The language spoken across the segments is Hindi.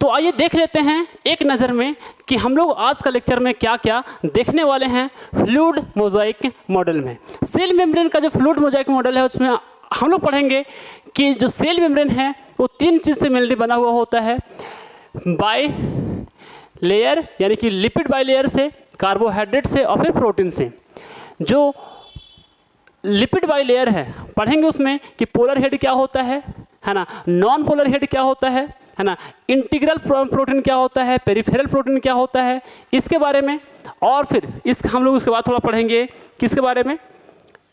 तो आइए देख लेते हैं एक नज़र में कि हम लोग आज का लेक्चर में क्या क्या देखने वाले हैं फ्लूइड मोज़ाइक मॉडल में। सेल मेम्ब्रेन का जो फ्लूइड मोज़ाइक मॉडल है उसमें हम लोग पढ़ेंगे कि जो सेल मेम्ब्रेन है वो 3 चीज़ से मिलकर बना हुआ होता है। बाय लेयर यानी कि लिपिड बाय लेयर से, कार्बोहाइड्रेट से और फिर प्रोटीन से। जो लिपिड बाय लेयर है पढ़ेंगे उसमें कि पोलर हेड क्या होता है ना, नॉन पोलर हेड क्या होता है ना, इंटीग्रल प्रोटीन क्या होता है, पेरिफेरल प्रोटीन क्या होता है, इसके बारे में। और फिर हम लोग उसके बाद थोड़ा पढ़ेंगे किसके बारे में,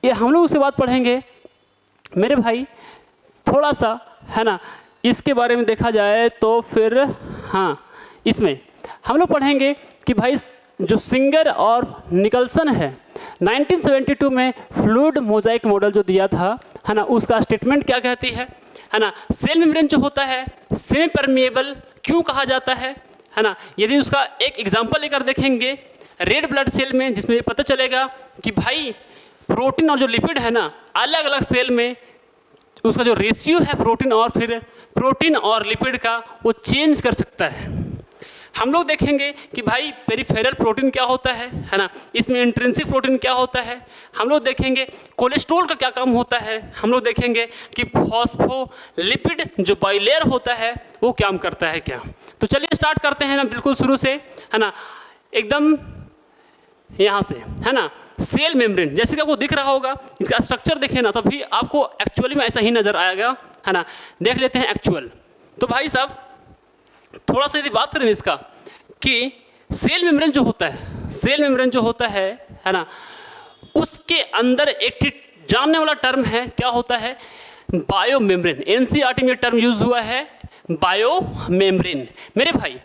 ये हम लोग उसके बाद पढ़ेंगे मेरे भाई थोड़ा सा है ना, इसके बारे में देखा जाए तो फिर हाँ, इसमें हम लोग पढ़ेंगे कि भाई जो सिंगर और निकलसन है 1972 में फ्लूइड मोज़ाइक मॉडल जो दिया था है ना, उसका स्टेटमेंट क्या कहती है ना। सेल मेम्ब्रेन जो होता है सेमी परमिएबल क्यों कहा जाता है ना, यदि उसका एक एग्जांपल लेकर देखेंगे रेड ब्लड सेल में, जिसमें ये पता चलेगा कि भाई प्रोटीन और जो लिपिड है ना, अलग अलग सेल में उसका जो रेशियो है प्रोटीन और लिपिड का वो चेंज कर सकता है। हम लोग देखेंगे कि भाई पेरिफेरल प्रोटीन क्या होता है ना, इसमें इंट्रिंसिक प्रोटीन क्या होता है। हम लोग देखेंगे कोलेस्ट्रॉल का क्या काम होता है। हम लोग देखेंगे कि फॉस्फोलिपिड जो बाइलेयर होता है वो काम करता है क्या। तो चलिए स्टार्ट करते हैं ना बिल्कुल शुरू से है ना, एकदम यहाँ से है ना। सेल मेम्ब्रेन जैसे कि आपको दिख रहा होगा, इसका स्ट्रक्चर देखें ना तभी आपको एक्चुअली में ऐसा ही नज़र आएगा है ना। देख लेते हैं एक्चुअल। तो भाई साहब थोड़ा सा यदि बात करें इसका कि सेल मेम्ब्रेन जो होता है ना, उसके अंदर एक जानने वाला टर्म है क्या होता है, बायो मेम्ब्रेन। एनसीईआरटी में टर्म यूज हुआ है बायो मेम्ब्रेन। मेरे भाई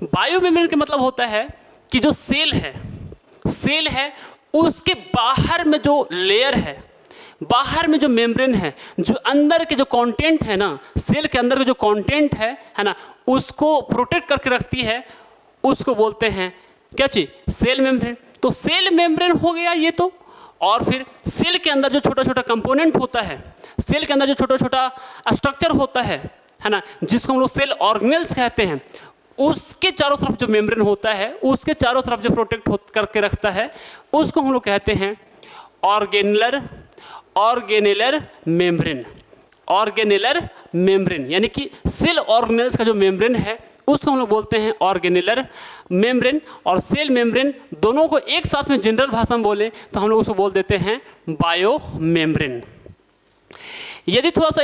बायो मेम्ब्रेन का मतलब होता है कि जो सेल है उसके बाहर में जो लेयर है, बाहर में जो मेम्ब्रेन है, जो अंदर के जो कंटेंट है ना, सेल के अंदर के जो कंटेंट है ना, उसको प्रोटेक्ट करके रखती है, उसको बोलते हैं क्या चीज़, सेल मेम्ब्रेन। तो सेल मेम्ब्रेन हो गया ये तो। और फिर सेल के अंदर जो छोटा छोटा कंपोनेंट होता है, सेल के अंदर जो छोटा छोटा स्ट्रक्चर होता है ना, जिसको हम लोग सेल ऑर्गेनेल्स कहते हैं, उसके चारों तरफ जो मेम्ब्रेन होता है, उसके चारों तरफ जो प्रोटेक्ट करके रखता है, उसको हम लोग कहते हैं ऑर्गेनेलर मेम्ब्रेन। यानी कि सेल ऑर्गेनेल्स का जो मेम्ब्रेन है उसको हम लोग बोलते हैं ऑर्गेनेलर मेम्ब्रेन। और सेल मेम्ब्रेन दोनों को एक साथ में जनरल भाषा में बोले तो हम लोग उसको बोल देते हैं बायो मेम्ब्रेन। यदि थोड़ा सा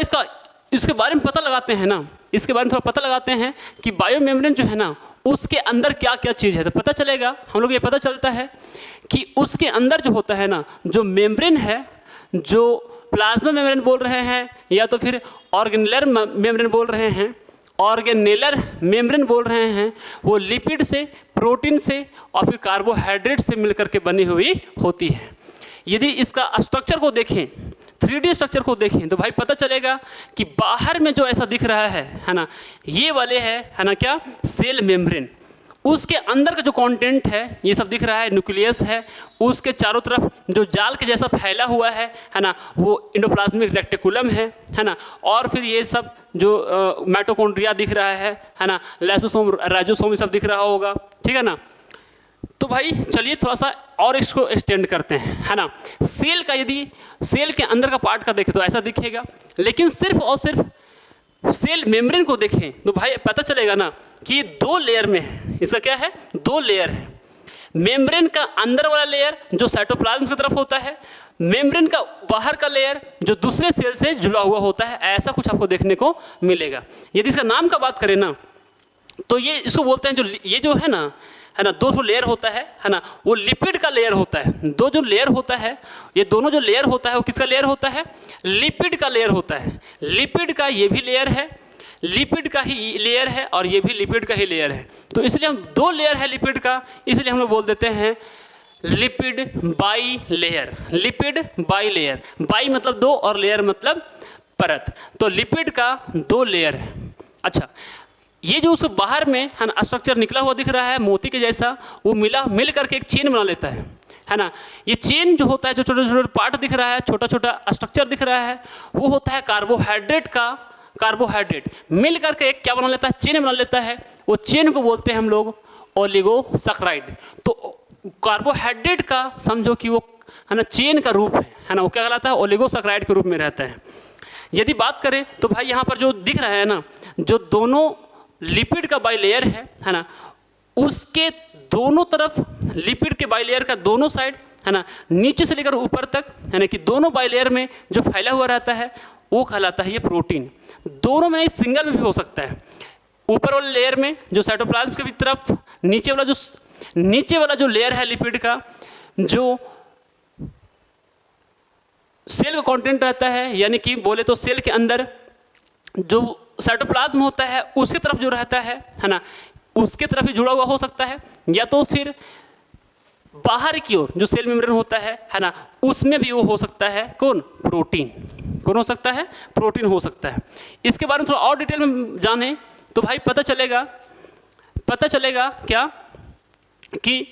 इसके बारे में पता लगाते हैं ना, इसके बारे में थोड़ा पता लगाते हैं कि बायो मेम्ब्रेन जो है ना उसके अंदर क्या क्या चीज़ है, तो पता चलेगा हम लोग ये पता चलता है कि उसके अंदर जो होता है ना, जो मेम्ब्रेन है, जो प्लाज्मा मेम्ब्रेन बोल रहे हैं या तो फिर ऑर्गेनेलर मेम्ब्रेन बोल रहे हैं, वो लिपिड से, प्रोटीन से और फिर कार्बोहाइड्रेट से मिलकर के बनी हुई होती है। यदि इसका स्ट्रक्चर को देखें, 3D स्ट्रक्चर को देखें तो भाई पता चलेगा कि बाहर में जो ऐसा दिख रहा है ना, ये वाले है ना क्या, सेल मेम्ब्रेन। उसके अंदर का जो कंटेंट है ये सब दिख रहा है, न्यूक्लियस है, उसके चारों तरफ जो जाल के जैसा फैला हुआ है ना, वो एंडोप्लाज्मिक रेटिकुलम है ना। और फिर ये सब जो माइटोकॉन्ड्रिया दिख रहा है ना, लाइसोसोम, राइजोसोम, ये सब दिख रहा होगा, ठीक है ना। तो भाई चलिए थोड़ा सा और इसको एक्सटेंड करते हैं है ना। सेल का यदि सेल के अंदर का पार्ट का देखें तो ऐसा दिखेगा, लेकिन सिर्फ और सिर्फ सेल मेम्ब्रेन को देखें तो भाई पता चलेगा ना कि 2 लेयर में है। इसका क्या है, 2 लेयर है। मेम्ब्रेन का अंदर वाला लेयर जो साइटोप्लाज्म की तरफ होता है, मेम्ब्रेन का बाहर का लेयर जो दूसरे सेल से जुड़ा हुआ होता है, ऐसा कुछ आपको देखने को मिलेगा। यदि इसका नाम का बात करें ना तो ये इसको बोलते हैं, जो ये जो है ना 2 लेयर होता है ना, वो लिपिड का लेयर होता है। 2 जो लेयर होता है, ये दोनों जो लेयर होता है वो किसका लेयर होता है, लिपिड का लेयर होता है। लिपिड का ये भी लेयर है, लिपिड का ही लेयर है और ये भी लिपिड का ही लेयर है। तो इसलिए हम 2 लेयर है लिपिड का, इसलिए हम लोग बोल देते हैं lipid by layer. Lipid by layer, by मतलब 2 और लेयर मतलब परत। तो लिपिड का 2 लेयर है। अच्छा, ये जो उसके बाहर में है ना स्ट्रक्चर निकला हुआ दिख रहा है मोती के जैसा, वो मिल करके एक चेन बना लेता है ना। ये चेन जो होता है, जो छोटे छोटे पार्ट दिख रहा है, छोटा छोटा स्ट्रक्चर दिख रहा है, वो होता है कार्बोहाइड्रेट का कार्बोहाइड्रेट मिल करके एक क्या बना लेता है, चेन बना लेता है। वो चेन को बोलते हैं हम लोग ओलिगोसैकेराइड। तो कार्बोहाइड्रेट का समझो कि वो है ना चेन का रूप है ना, वो क्या कहलाता है, ओलिगोसैकेराइड के रूप में रहता है। यदि बात करें तो भाई यहाँ पर जो दिख रहा है ना, जो दोनों लिपिड का बाइलेयर है ना, उसके दोनों तरफ लिपिड के बाइलेयर का दोनों साइड है ना, नीचे से लेकर ऊपर तक है ना, कि दोनों बाइलेयर में जो फैला हुआ रहता है वो कहलाता है ये प्रोटीन। दोनों में सिंगल में भी हो सकता है। ऊपर वाले लेयर में जो साइटोप्लाज्म की तरफ नीचे वाला जो लेयर है लिपिड का, जो सेल का कंटेंट रहता है, यानी कि बोले तो सेल के अंदर जो साइटोप्लाज्म होता है उसकी तरफ जो रहता है ना, उसके तरफ ही जुड़ा हुआ हो सकता है, या तो फिर बाहर की ओर जो सेल मेम्ब्रेन होता है ना, उसमें भी वो हो सकता है कौन, प्रोटीन। कौन हो सकता है, प्रोटीन हो सकता है। इसके बारे में थोड़ा और डिटेल में जाने तो भाई पता चलेगा क्या कि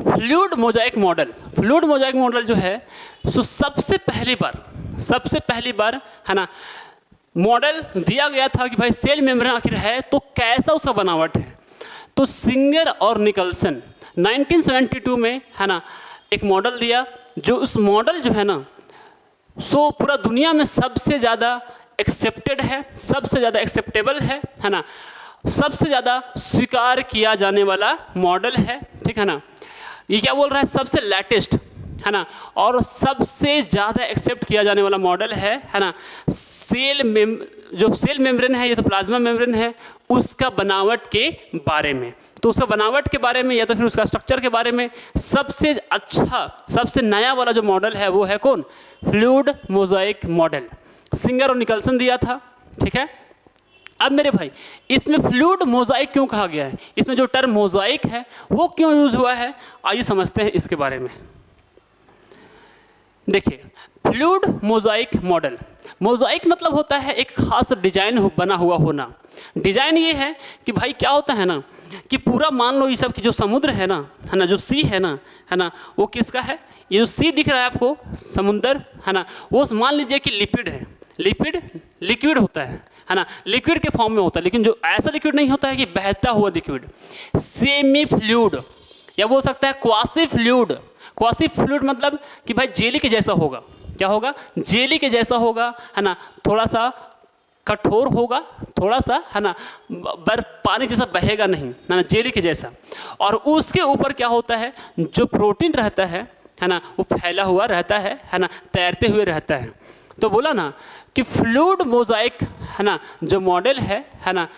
फ्लूइड मोजाइक मॉडल जो है सो सबसे पहली बार है ना मॉडल दिया गया था कि भाई सेल मेम्ब्रेन आखिर है तो कैसा उसका बनावट है। तो सिंगर और निकल्सन 1972 में है ना एक मॉडल दिया, जो उस मॉडल जो है ना सो पूरा दुनिया में सबसे ज़्यादा एक्सेप्टेड है, सबसे ज़्यादा एक्सेप्टेबल है ना, सबसे ज़्यादा स्वीकार किया जाने वाला मॉडल है, ठीक है ना। ये क्या बोल रहा है, सबसे लेटेस्ट है ना, और सबसे ज़्यादा एक्सेप्ट किया जाने वाला मॉडल है ना। जो सेल मेम्ब्रेन है, ये तो प्लाज्मा मेम्ब्रेन है, उसका बनावट के बारे में, तो उसका बनावट के बारे में या तो फिर उसका स्ट्रक्चर के बारे में सबसे अच्छा, सबसे नया वाला जो मॉडल है वो है कौन, फ्लूइड मोजाइक मॉडल। सिंगर और निकल्सन दिया था, ठीक है। अब मेरे भाई इसमें फ्लूइड मोजाइक क्यों कहा गया है, इसमें जो टर्म मोजाइक है वो क्यों यूज हुआ है, आइए समझते हैं इसके बारे में। देखिए फ्लूइड मोजाइक मॉडल, मोजाइक मतलब होता है एक खास डिजाइन बना हुआ होना। डिजाइन ये है कि भाई क्या होता है ना कि पूरा मान लो ये सब की जो समुद्र है ना, जो सी है ना, वो किसका है, ये जो सी दिख रहा है आपको समुंदर है ना, वो मान लीजिए कि लिपिड है। लिपिड लिक्विड होता है ना, लिक्विड के फॉर्म में होता है, लेकिन जो ऐसा लिक्विड नहीं होता है कि बहता हुआ लिक्विड, सेमी फ्लूइड या बोल सकता है क्वासी फ्लूइड। क्वासी फ्लूइड मतलब कि भाई जेली के जैसा होगा, क्या होगा, जेली के जैसा होगा है ना, थोड़ा सा कठोर होगा, थोड़ा सा है ना, बर्फ पानी जैसा बहेगा नहीं है ना, जेली के जैसा। और उसके ऊपर क्या होता है, जो प्रोटीन रहता है ना, वो फैला हुआ रहता है ना, तैरते हुए रहता है। तो बोला ना कि फ्लूइड मोजाइक है ना जो मॉडल है ना,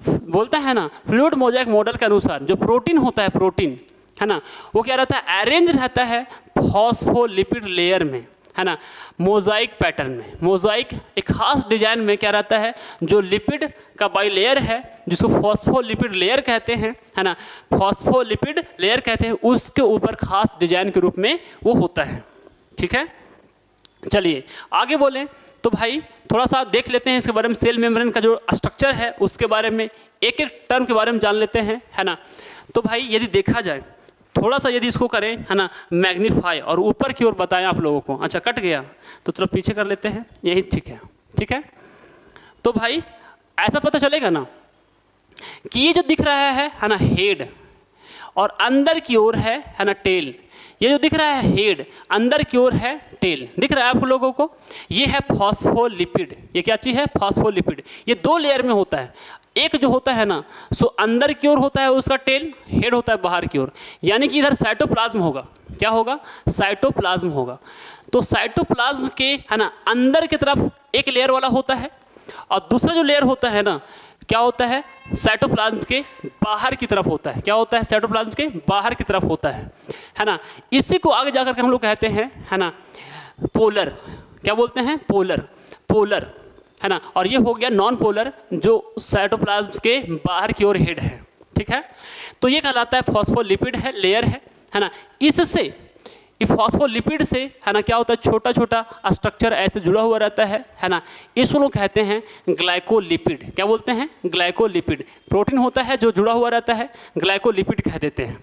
बोलता है ना फ्लूइड मोजाइक मॉडल के अनुसार जो प्रोटीन होता है, प्रोटीन है ना, वो क्या रहता है, अरेंज रहता है फॉस्फोलिपिड लेयर में है ना, मोजाइक पैटर्न में। मोजाइक एक खास डिजाइन में क्या रहता है, जो लिपिड का बाइलेयर है जिसको फॉस्फोलिपिड लेयर कहते हैं है ना, फॉस्फोलिपिड लेयर कहते हैं, उसके ऊपर खास डिजाइन के रूप में वो होता है, ठीक है। चलिए आगे बोलें तो भाई थोड़ा सा देख लेते हैं इसके बारे में, सेल मेम्ब्रेन का जो स्ट्रक्चर है उसके बारे में, एक एक टर्म के बारे में जान लेते हैं है ना। तो भाई यदि देखा जाए थोड़ा सा, यदि इसको करें है ना मैग्नीफाई और ऊपर की ओर बताएं आप लोगों को, अच्छा कट गया तो थोड़ा पीछे कर लेते हैं, यही ठीक है, ठीक है। तो भाई ऐसा पता चलेगा ना कि ये जो दिख रहा है ना हेड, और अंदर की ओर है ना टेल। ये जो दिख रहा है हेड, अंदर की ओर है टेल, दिख रहा है आप लोगों को, ये है फॉस्फोलिपिड। ये क्या चीज़ है, फॉस्फोलिपिड। ये दो लेयर में होता है, एक जो होता है ना सो अंदर की ओर होता है उसका टेल, हेड होता है बाहर की ओर, यानी कि इधर साइटोप्लाज्म होगा, क्या होगा, साइटोप्लाज्म होगा। तो साइटोप्लाज्म के है ना अंदर की तरफ एक लेयर वाला होता है, और दूसरा जो लेयर होता है ना क्या होता है, साइटोप्लाज्म के बाहर की तरफ होता है, क्या होता है, साइटोप्लाज्म के बाहर की तरफ होता है ना। इसी को आगे जाकर के हम लोग कहते हैं है ना पोलर, क्या बोलते हैं, पोलर है ना। और ये हो गया नॉन पोलर जो साइटोप्लाज्म के बाहर की ओर हेड है, ठीक है। तो ये कहलाता है फॉस्फोलिपिड है, लेयर है ना। इससे फॉस्फोलिपिड से है ना क्या होता है, छोटा छोटा स्ट्रक्चर ऐसे जुड़ा हुआ रहता है ना, इसको लोग कहते हैं ग्लाइकोलिपिड। क्या बोलते हैं, ग्लाइकोलिपिड। प्रोटीन होता है जो जुड़ा हुआ रहता है, ग्लाइकोलिपिड कह देते हैं।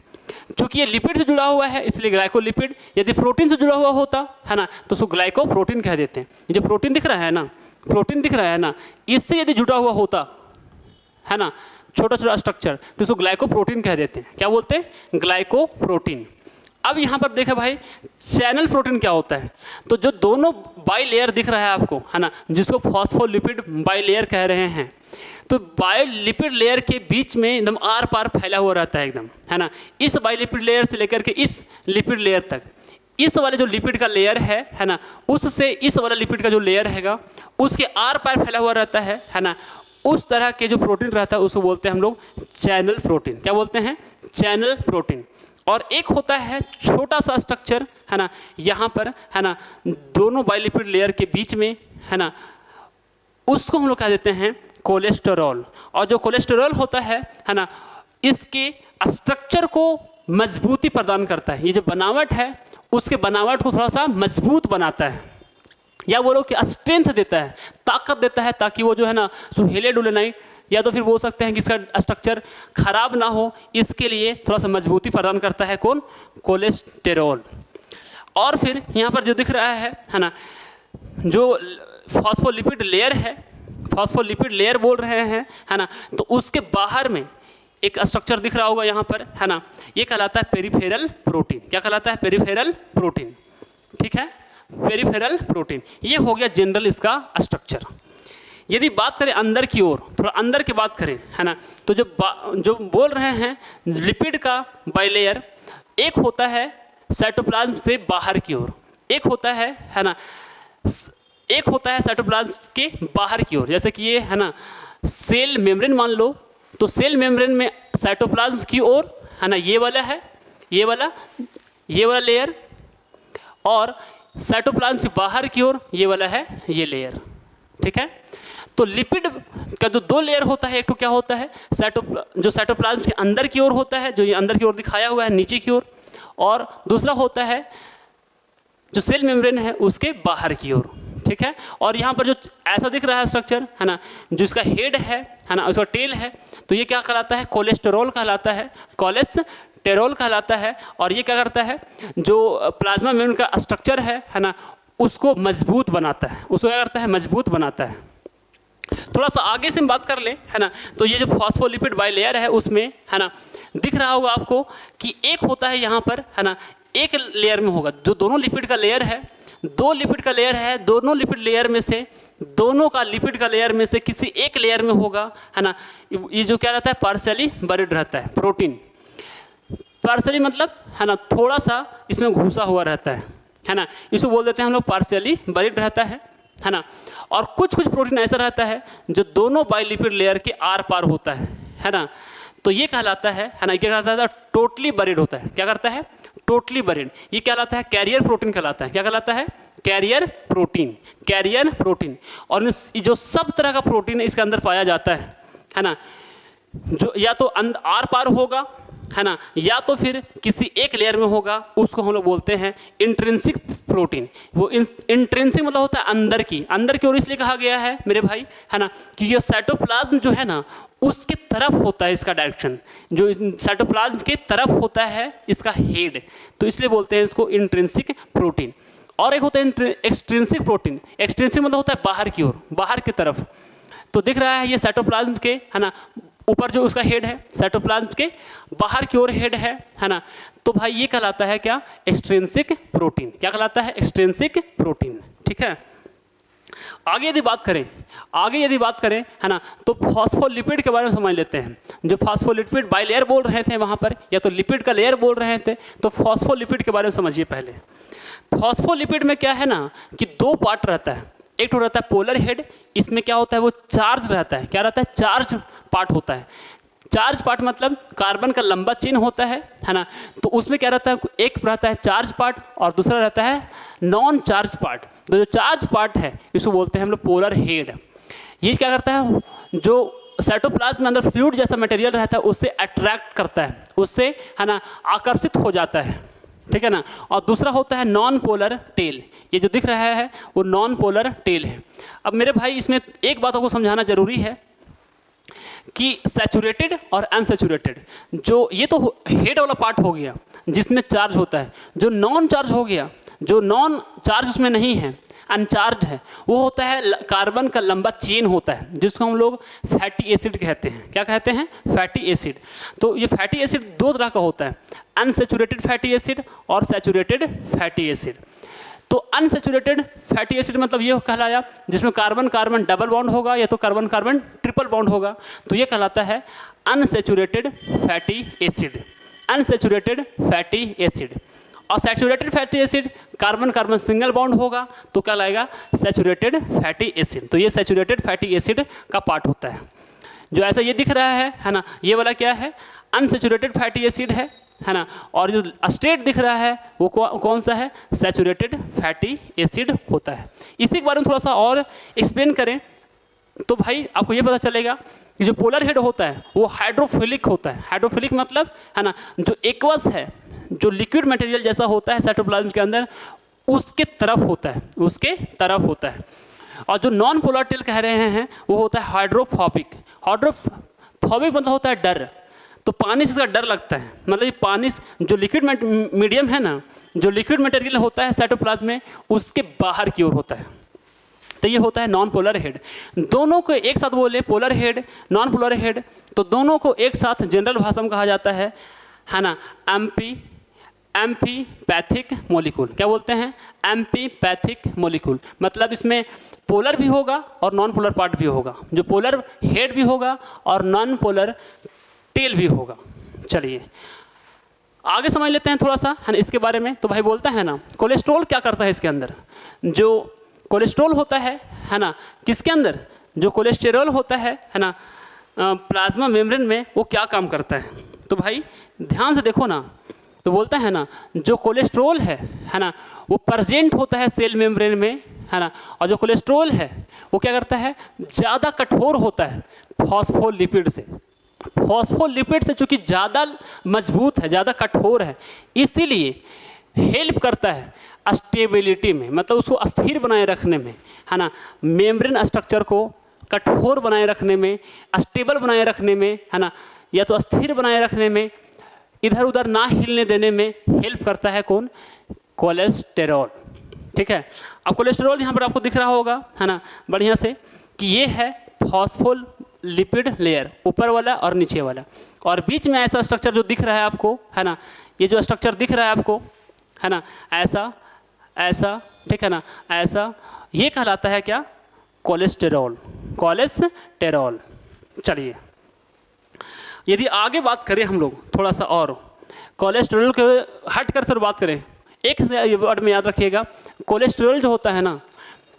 चूँकि ये लिपिड से जुड़ा हुआ है इसलिए ग्लाइकोलिपिड, यदि प्रोटीन से जुड़ा हुआ होता है ना तो उसको ग्लाइकोप्रोटीन कह देते हैं। ये जो प्रोटीन दिख रहा है ना, प्रोटीन दिख रहा है ना, इससे यदि जुड़ा हुआ होता है ना छोटा छोटा स्ट्रक्चर, तो इसको ग्लाइकोप्रोटीन कह देते हैं। क्या बोलते हैं? ग्लाइकोप्रोटीन। अब यहाँ पर देखें भाई, चैनल प्रोटीन क्या होता है? तो जो दोनों बाइलेयर दिख रहा है आपको, है ना, जिसको फॉस्फोलिपिड बाइलेयर कह रहे हैं, तो बायोलिपिड लेयर के बीच में एकदम आर पार फैला हुआ रहता है एकदम, है ना। इस बायोलिपिड लेयर से लेकर के इस लिपिड लेयर तक, इस वाले जो लिपिड का लेयर है ना, उससे इस वाला लिपिड का जो लेयर हैगा उसके आर पार फैला हुआ रहता है ना। उस तरह के जो प्रोटीन रहता है उसको बोलते हैं हम लोग चैनल प्रोटीन। क्या बोलते हैं? Channel protein. और एक होता है छोटा सा स्ट्रक्चर, है ना, यहाँ पर, है ना, दोनों बायोलिपिड लेयर के बीच में, है ना, उसको हम लोग कह देते हैं कोलेस्टेरॉल। और जो कोलेस्टेरॉल होता है ना, इसके स्ट्रक्चर को मजबूती प्रदान करता है। ये जो बनावट है उसके बनावट को थोड़ा सा मजबूत बनाता है, या बोलो कि स्ट्रेंथ देता है, ताकत देता है, ताकि वो जो है ना सो हिले डुले नहीं, या तो फिर बोल सकते हैं कि इसका स्ट्रक्चर खराब ना हो, इसके लिए थोड़ा सा मजबूती प्रदान करता है कौन? कोलेस्टेरॉल। और फिर यहाँ पर जो दिख रहा है ना, जो फॉस्फोलिपिड लेयर है, फॉस्फोलिपिड लेयर बोल रहे हैं, है ना, तो उसके बाहर में एक स्ट्रक्चर दिख रहा होगा यहाँ पर, है ना, ये कहलाता है पेरिफेरल प्रोटीन। क्या कहलाता है? Peripheral protein. ठीक है, पेरिफेरल प्रोटीन। ये हो गया जनरल इसका स्ट्रक्चर। यदि बात करें अंदर की ओर, थोड़ा अंदर की बात करें, है ना, तो जो बोल रहे हैं लिपिड का बाइलेयर, एक होता है साइटोप्लाज्म से बाहर की ओर, एक होता है ना, एक होता है साइटोप्लाज्म के बाहर की ओर। जैसे कि ये है ना सेल मेम्ब्रेन मान लो, तो सेल मेम्ब्रेन में साइटोप्लाज्म की ओर, है ना, ये वाला है, ये वाला लेयर, और साइटोप्लाज्म के बाहर की ओर ये वाला है, ये लेयर। ठीक है, तो लिपिड का जो दो लेयर होता है, एक तो क्या होता है जो साइटोप्लाज्म के अंदर की ओर होता है, जो ये अंदर की ओर दिखाया हुआ है नीचे की ओर, और दूसरा होता है जो सेल मेम्ब्रेन है उसके बाहर की ओर। ठीक है, और यहाँ पर जो ऐसा दिख रहा है स्ट्रक्चर, है ना, जो इसका हेड है ना, उसका टेल है, तो ये क्या कहलाता है? कोलेस्टेरॉल कहलाता है, कोलेस्टेरॉल कहलाता है। और ये क्या करता है? जो प्लाज्मा मेम्ब्रेन का स्ट्रक्चर है ना, उसको मजबूत बनाता है, उसको क्या करता है? मजबूत बनाता है। थोड़ा सा आगे से हम बात कर लें, है ना, तो ये जो फॉस्फोलिपिड बाइलेयर है उसमें, है ना, दिख रहा होगा आपको कि एक होता है यहाँ पर, है ना, एक लेयर में होगा, जो दोनों लिपिड का लेयर है, दो लिपिड का लेयर है, दोनों लिपिड लेयर में से, दोनों का लिपिड का लेयर में से किसी एक लेयर में होगा, है ना, ये जो क्या रहता है? पार्शियली बरीड रहता है प्रोटीन। पार्शियली मतलब, है ना, थोड़ा सा इसमें घुसा हुआ रहता है ना, इसको बोल देते हैं हम लोग पार्शियली बरीड रहता है ना। और कुछ प्रोटीन ऐसा रहता है जो दोनों बायोलिपिड लेयर के आर पार होता है ना, तो ये कहलाता है ना, क्या कहलाता है? टोटली बरीड होता है। क्या करता है? Totally buried. ये कहलाता है कैरियर प्रोटीन कहलाता है। क्या कहलाता है? Carrier protein. Carrier protein. और जो सब तरह का प्रोटीन इसके अंदर पाया जाता है ना, जो या तो आर पार होगा, है ना, या तो फिर किसी एक लेयर में होगा, उसको हम लोग बोलते हैं इंट्रिंसिक प्रोटीन। वो इंट्रिंसिक मतलब होता है अंदर की ओर इसलिए कहा गया है मेरे भाई, है ना, क्योंकि ये साइटोप्लाज्म जो है ना उसके तरफ होता है इसका डायरेक्शन, जो साइटोप्लाज्म के तरफ होता है इसका हेड, तो इसलिए बोलते हैं इसको इंट्रिंसिक प्रोटीन। और एक होता है एक्सट्रिंसिक प्रोटीन। एक्सट्रिंसिक मतलब होता है बाहर की ओर, बाहर की तरफ। तो दिख रहा है ये साइटोप्लाज्म के, है ना, ऊपर जो उसका हेड है, साइटोप्लाज्म के बाहर की ओर हेड है ना, तो भाई ये कहलाता है क्या? Extrinsic protein. क्या कहलाता है? Extrinsic protein. ठीक है, आगे यदि बात करें, है ना, तो फॉस्फोलिपिड के बारे में समझ लेते हैं। जो फॉस्फोलिपिड बाइलेयर बोल रहे थे वहाँ पर, या तो लिपिड का लेयर बोल रहे थे, तो फॉस्फोलिपिड के बारे में समझिए पहले। फॉस्फोलिपिड में क्या है ना कि दो पार्ट रहता है। एक तो रहता है पोलर हेड, इसमें क्या होता है? वो चार्ज रहता है। क्या रहता है? चार्ज पार्ट होता है। चार्ज पार्ट मतलब कार्बन का लंबा चेन होता है ना, तो उसमें क्या रहता है? एक रहता है चार्ज पार्ट और दूसरा रहता है नॉन चार्ज पार्ट। तो जो चार्ज पार्ट है इसको बोलते हैं हम लोग पोलर हेड। ये क्या करता है? जो साइटोप्लाज्म में अंदर फ्लूइड जैसा मटेरियल रहता है उससे अट्रैक्ट करता है, उससे, है ना, आकर्षित हो जाता है। ठीक है ना। और दूसरा होता है नॉन पोलर टेल। ये जो दिख रहा है वो नॉन पोलर टेल है। अब मेरे भाई इसमें एक बात आपको समझाना जरूरी है कि सैचुरेटेड और अनसैचुरेटेड, जो ये तो हेड वाला पार्ट हो गया जिसमें चार्ज होता है, जो नॉन चार्ज हो गया जो नॉन चार्ज उसमें नहीं है, अनचार्ज है, वो होता है कार्बन का लंबा चेन होता है, जिसको हम लोग फैटी एसिड कहते हैं। क्या कहते हैं? Fatty acid. तो ये फैटी एसिड दो तरह का होता है, अनसैचुरेटेड फैटी एसिड और सैचुरेटेड फैटी एसिड। तो अनसैचुरेटेड फैटी एसिड मतलब ये कहलाया जिसमें कार्बन कार्बन डबल बॉन्ड होगा या तो कार्बन कार्बन ट्रिपल बॉन्ड होगा, तो ये कहलाता है unsaturated fatty acid. Unsaturated fatty acid. और saturated fatty acid carbon carbon single bond होगा तो क्या लाएगा? Saturated fatty acid. तो ये सैचुरेटेड फैटी एसिड का पार्ट होता है। जो ऐसा ये दिख रहा है ना, ये वाला क्या है? अनसैचुरेटेड फैटी एसिड है ना। और जो स्ट्रेट दिख रहा है वो कौन सा है? सैचुरेटेड फैटी एसिड होता है। इसी के बारे में थोड़ा सा और एक्सप्लेन करें तो भाई आपको ये पता चलेगा कि जो पोलर हेड होता है वो हाइड्रोफिलिक होता है। हाइड्रोफिलिक मतलब है ना, जो एक्वस है, जो लिक्विड मटेरियल जैसा होता है साइटोप्लाज्म के अंदर, उसके तरफ होता है, उसके तरफ होता है। और जो नॉन पोलर टेल कह रहे हैं वो होता है हाइड्रोफोबिक। हाइड्रोफोबिक मतलब होता है डर। तो पानी से इसका डर लगता है, मतलब ये पानी जो लिक्विड मीडियम है ना, जो लिक्विड मटेरियल होता है साइटोप्लाज्म में, उसके बाहर की ओर होता है। तो ये होता है नॉन पोलर हेड। दोनों को एक साथ बोले, polar head non polar head, तो दोनों को एक साथ जनरल भाषा में कहा जाता है ना, एम्फीपैथिक मॉलिक्यूल। क्या बोलते हैं? Amphipathic molecule. मतलब इसमें पोलर भी होगा और नॉन पोलर पार्ट भी होगा, जो पोलर हेड भी होगा और नॉन पोलर टेल भी होगा। चलिए आगे समझ लेते हैं थोड़ा सा है ना इसके बारे में। तो भाई बोलता है ना, कोलेस्ट्रॉल क्या करता है इसके अंदर? जो कोलेस्ट्रॉल होता है ना, किसके अंदर? जो कोलेस्टेरॉल होता है ना, प्लाज्मा मेम्ब्रेन में, वो क्या काम करता है? तो भाई ध्यान से देखो ना, तो बोलता है ना, जो कोलेस्ट्रॉल है ना, वो प्रेजेंट होता है सेल मेम्ब्रेन में, है ना। और जो कोलेस्ट्रॉल है वो क्या करता है? ज़्यादा कठोर होता है फॉस्फोलिपिड से। फॉस्फोलिपिड से चूँकि ज़्यादा मजबूत है, ज़्यादा कठोर है, इसीलिए हेल्प करता है स्टेबिलिटी में, मतलब उसको अस्थिर बनाए रखने में, है ना। मेम्ब्रेन स्ट्रक्चर को कठोर बनाए रखने में, स्टेबल बनाए रखने में, है ना, या तो अस्थिर बनाए रखने में, इधर उधर ना हिलने देने में हेल्प करता है कौन? कोलेस्टेरॉल। ठीक है। अब कोलेस्टेरॉल यहाँ पर आपको दिख रहा होगा है ना बढ़िया से, कि ये है फॉस्फोलिपिड लेयर, ऊपर वाला और नीचे वाला, और बीच में ऐसा स्ट्रक्चर जो दिख रहा है आपको, है ना, ये जो स्ट्रक्चर दिख रहा है आपको, है ना, ऐसा ऐसा, ठीक है ना, ऐसा, ये कहलाता है क्या? कोलेस्टेरॉल। कोलेस्टेरॉल। चलिए यदि आगे बात करें हम लोग थोड़ा सा और कोलेस्टेरॉल के हट कर बात करें, एक वर्ड में याद रखिएगा, कोलेस्टेरॉल जो होता है ना,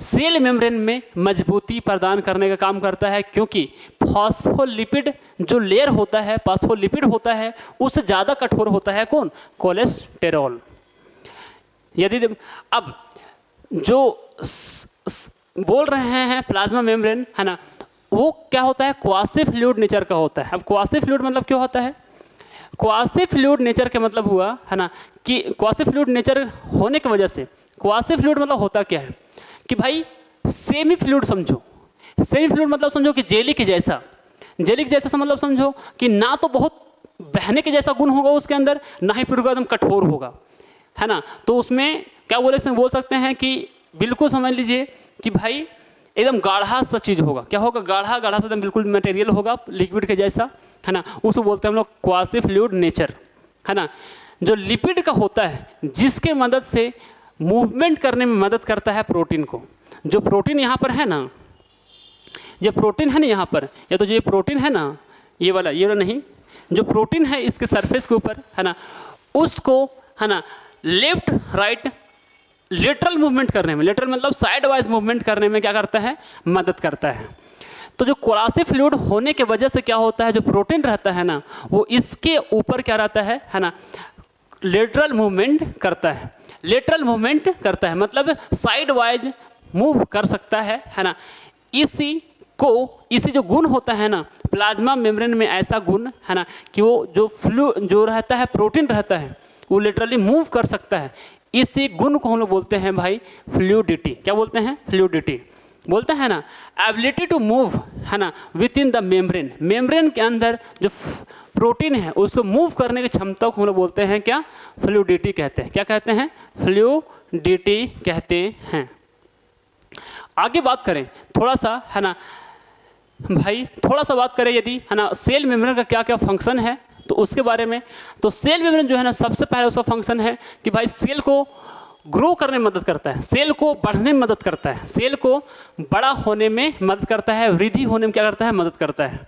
सेल मेम्ब्रेन में मजबूती प्रदान करने का काम करता है, क्योंकि फॉस्फोलिपिड जो लेयर होता है, फॉस्फोलिपिड होता है, उससे ज़्यादा कठोर होता है कौन? कोलेस्टेरॉल। यदि अब जो बोल रहे हैं प्लाज्मा मेम्ब्रेन, है ना, वो क्या होता है? क्वासी फ्लूइड नेचर का होता है। अब क्वासी फ्लूइड मतलब क्यों होता है? क्वासी फ्लूइड नेचर का मतलब हुआ है ना कि क्वासी फ्लूइड नेचर होने की वजह से, क्वासी फ्लूइड मतलब होता क्या है कि भाई सेमी फ्लूइड समझो। सेमी फ्लूइड मतलब समझो कि जेली के जैसा। जेली के जैसा मतलब समझो कि ना तो बहुत बहने के जैसा गुण होगा उसके अंदर, ना ही पूरा एकदम कठोर होगा, है ना। तो उसमें क्या बोल सकते हैं कि बिल्कुल समझ लीजिए कि भाई एकदम गाढ़ा सा चीज़ होगा। क्या होगा? गाढ़ा गाढ़ा सा एकदम बिल्कुल मटेरियल होगा लिक्विड के जैसा, है ना। उसको बोलते हैं हम लोग क्वासी फ्लूइड नेचर, है ना। जो लिपिड का होता है, जिसके मदद से मूवमेंट करने में मदद करता है प्रोटीन को। जो प्रोटीन यहाँ पर है ना, जो प्रोटीन है ना यहाँ पर, या तो जो ये प्रोटीन है ना, ये वाला नहीं, जो प्रोटीन है इसके सरफेस के ऊपर, है ना, उसको, है ना, लेफ्ट राइट लेटरल मूवमेंट करने में, लेटरल मतलब साइड वाइज मूवमेंट करने में क्या करता है? मदद करता है। तो जो क्वासी फ्लूइड होने के वजह से क्या होता है? जो प्रोटीन रहता है ना, वो इसके ऊपर क्या रहता है ना, लेटरल मूवमेंट करता है। लेटरल मूवमेंट करता है मतलब साइड वाइज मूव कर सकता है ना। इसी जो गुण होता है ना प्लाज्मा मेम्ब्रेन में, ऐसा गुण है ना कि वो जो रहता है, प्रोटीन रहता है, वो लिटरली मूव कर सकता है। इसी गुण को हम लोग बोलते हैं भाई फ्लूइडिटी। क्या बोलते हैं? फ्लूइडिटी बोलते हैं ना, एबिलिटी टू मूव, है ना, with in the membrane. Membrane के अंदर जो प्रोटीन है उसको मूव करने की क्षमता को हम लोग बोलते हैं क्या? फ्लूइडिटी कहते हैं। क्या कहते हैं? dt कहते हैं। आगे बात करें थोड़ा सा, है ना भाई, थोड़ा सा बात करें यदि, है ना, सेल मेम्ब्रेन का क्या क्या फंक्शन है तो उसके बारे में। तो सेल मेम्ब्रेन जो है ना, सबसे पहले उसका फंक्शन है कि भाई सेल को ग्रो करने में मदद करता है, सेल को बढ़ने में मदद करता है, सेल को बड़ा होने में मदद करता है, वृद्धि होने में क्या करता है, मदद करता है।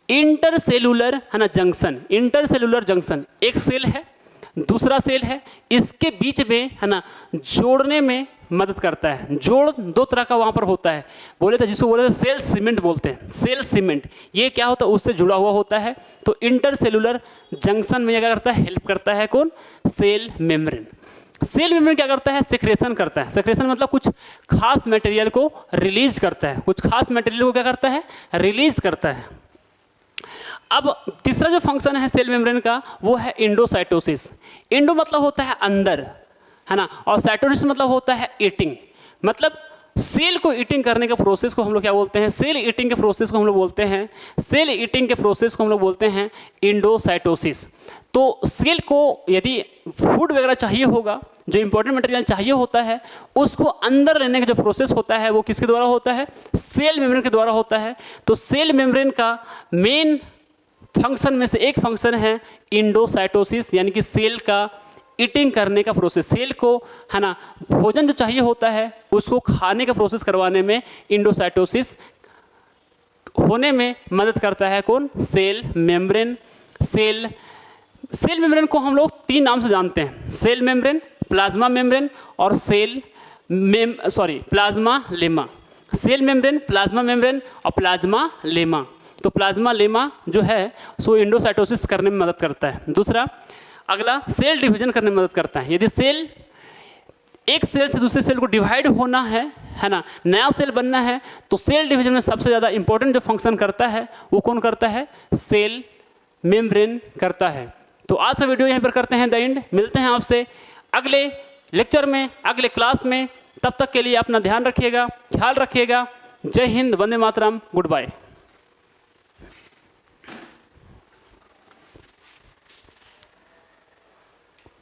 इंटरसेलुलर, है ना, जंक्शन, इंटरसेलुलर जंक्शन, एक सेल है दूसरा सेल है, इसके बीच में, है ना, जोड़ने में मदद करता है। जोड़ दो तरह का वहाँ पर होता है, बोले थे जिसको बोले थे सेल सीमेंट बोलते हैं, सेल सीमेंट, ये क्या होता है, उससे जुड़ा हुआ होता है। तो इंटरसेलुलर जंक्शन में क्या करता है, हेल्प करता है कौन, सेल मेम्ब्रेन। सेल मेम्ब्रेन क्या करता है, सेक्रेशन करता है। सेक्रेशन मतलब कुछ खास मटेरियल को रिलीज करता है, कुछ खास मटेरियल को क्या करता है, रिलीज करता है। अब तीसरा जो फंक्शन है सेल मेम्ब्रेन का वो है इंडोसाइटोसिस। इंडो मतलब होता है अंदर, है ना, और साइटोसिस मतलब होता है ईटिंग। मतलब सेल को ईटिंग करने के प्रोसेस को हम लोग क्या बोलते हैं, सेल ईटिंग के प्रोसेस को हम लोग बोलते हैं, सेल ईटिंग के प्रोसेस को हम लोग बोलते हैं इंडोसाइटोसिस। तो सेल को यदि फूड वगैरह चाहिए होगा, जो इंपॉर्टेंट मटेरियल चाहिए होता है, उसको अंदर लेने का जो प्रोसेस होता है वो किसके द्वारा होता है, सेल मेम्ब्रेन के द्वारा होता है। तो सेल मेम्ब्रेन का मेन फंक्शन में से एक फंक्शन है इंडोसाइटोसिस, यानी कि सेल का ईटिंग करने का प्रोसेस। सेल को, है ना, भोजन जो चाहिए होता है उसको खाने का प्रोसेस करवाने में इंडोसाइटोसिस होने में मदद करता है कौन, सेल मेम्ब्रेन। सेल मेम्ब्रेन को हम लोग तीन नाम से जानते हैं, सेल मेम्ब्रेन, प्लाज्मा मेम्ब्रेन और plasmalemma. Cell membrane, plasma membrane और प्लाज्मा लेमा। तो प्लाज्मा लेमा जो है सो इंडोसाइटोसिस करने में मदद करता है। दूसरा अगला सेल डिवीजन करने में मदद करता है। यदि सेल, एक सेल से दूसरे सेल को डिवाइड होना है ना, नया सेल बनना है, तो सेल डिवीजन में सबसे ज़्यादा इंपॉर्टेंट जो फंक्शन करता है वो कौन करता है, सेल मेम्ब्रेन करता है। तो आज का वीडियो यहीं पर करते हैं द एंड। मिलते हैं आपसे अगले लेक्चर में, अगले क्लास में। तब तक के लिए अपना ध्यान रखिएगा, ख्याल रखिएगा। जय हिंद, वंदे मातरम, गुड बाय।